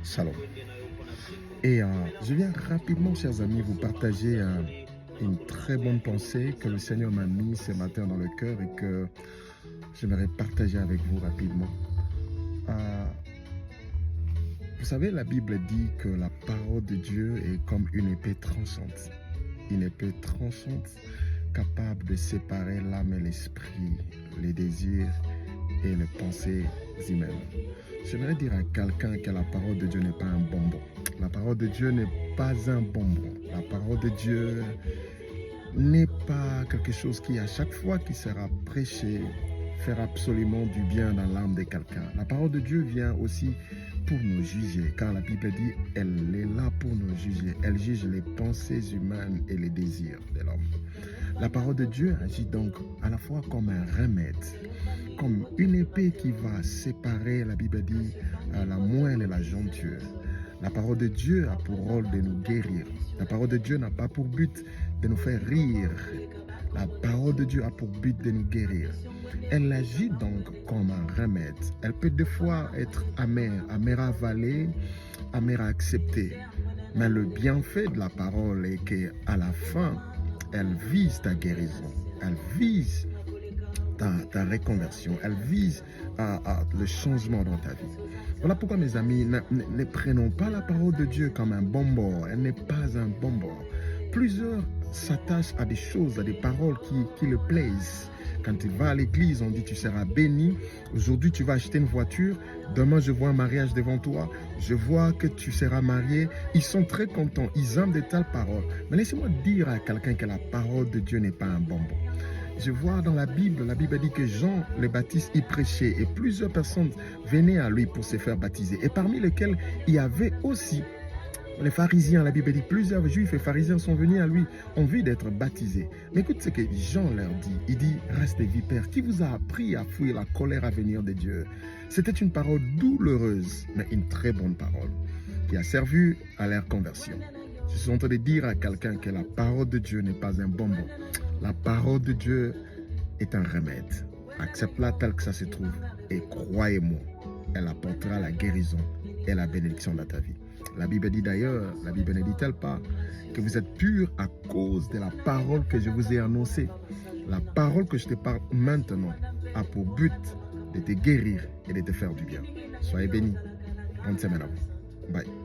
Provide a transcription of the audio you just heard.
Shalom. Et je viens rapidement, chers amis, vous partager une très bonne pensée que le Seigneur m'a mis ce matin dans le cœur et que j'aimerais partager avec vous rapidement. Euh, vous savez, la Bible dit que la parole de Dieu est comme une épée tranchante. Une épée tranchante capable de séparer l'âme et l'esprit, les désirs et les pensées humaines. J'aimerais dire à quelqu'un que la parole de Dieu n'est pas un bonbon. La parole de Dieu n'est pas un bonbon. La parole de Dieu n'est pas quelque chose qui, à chaque fois qu'il sera prêché, fera absolument du bien dans l'âme de quelqu'un. La parole de Dieu vient aussi pour nous juger, car la Bible dit elle est là pour nous juger. Elle juge les pensées humaines et les désirs de l'homme. La parole de Dieu agit donc à la fois comme un remède, comme une épée qui va séparer, la Bible dit, la moelle et la jointure. La parole de Dieu a pour rôle de nous guérir. La parole de Dieu n'a pas pour but de nous faire rire. La parole de Dieu a pour but de nous guérir. Elle agit donc comme un remède. Elle peut des fois être amère, amère à avaler, amère à accepter. Mais le bienfait de la parole est qu'à la fin, elle vise ta guérison. Elle vise ta reconversion. Elle vise le changement dans ta vie. Voilà pourquoi, mes amis, ne prenons pas la parole de Dieu comme un bonbon. Elle n'est pas un bonbon. Plusieurs s'attachent à des choses, à des paroles qui le plaisent. Quand tu vas à l'église, on dit tu seras béni. Aujourd'hui, tu vas acheter une voiture. Demain, je vois un mariage devant toi. Je vois que tu seras marié. Ils sont très contents. Ils aiment de telles paroles. Mais laissez-moi dire à quelqu'un que la parole de Dieu n'est pas un bonbon. Je vois dans la Bible dit que Jean le Baptiste y prêchait et plusieurs personnes venaient à lui pour se faire baptiser. Et parmi lesquels il y avait aussi les pharisiens. La Bible dit plusieurs juifs et pharisiens sont venus à lui, ont envie d'être baptisés. Mais écoute ce que Jean leur dit. Il dit, reste vipères, qui vous a appris à fuir la colère à venir de Dieu? C'était une parole douloureuse, mais une très bonne parole qui a servi à leur conversion. Je suis en train de dire à quelqu'un que la parole de Dieu n'est pas un bonbon. La parole de Dieu est un remède. Accepte-la tel que ça se trouve et croyez-moi, elle apportera la guérison et la bénédiction dans ta vie. La Bible dit d'ailleurs, la Bible ne dit-elle pas que vous êtes purs à cause de la parole que je vous ai annoncée. La parole que je te parle maintenant a pour but de te guérir et de te faire du bien. Soyez bénis. Bonne semaine à vous. Bye.